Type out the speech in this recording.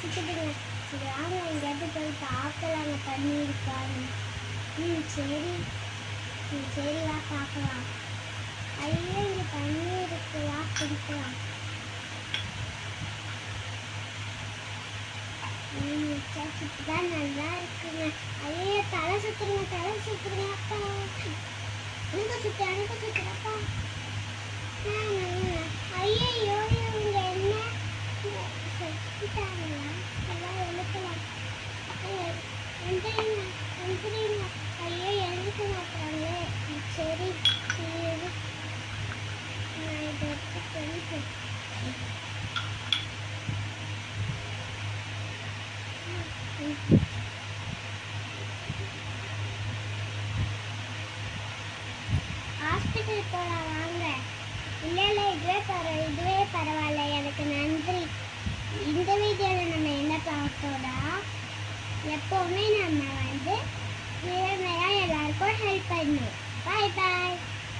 பசிக்குதுங்க. சரி வாங்க எங்கேயாவது போய் பார்க்கலாங்க தண்ணி இருக்கான்னு. சரி. சரி வா பார்க்கலாம். ஐயோ இங்கே தண்ணி இருக்கு, வா குடிக்கலாம். தான் நல்லா இருக்குங்க. ஐயோ தலை சுத்துருங்க அப்பா. எனக்கு சுத்துறப்பா. ஐயோ இவங்க என்ன செத்துட்டாங்களா? எல்லாம் எழுப்பலாம். வந்துடுங்க. ஐயோ எழுக்க மாட்டாங்களே. சரி நான் இதை எடுத்து சொல்லிட்டேன். ஹாஸ்பிட்டல் போகலாம் வாங்க. இல்லை இதுவே பரவாயில்ல, எனக்கு நன்றி. இந்த வீடியோவில் நம்ம என்ன பார்த்தோம்னா, எப்போவுமே நம்ம வந்து நேர்மையாக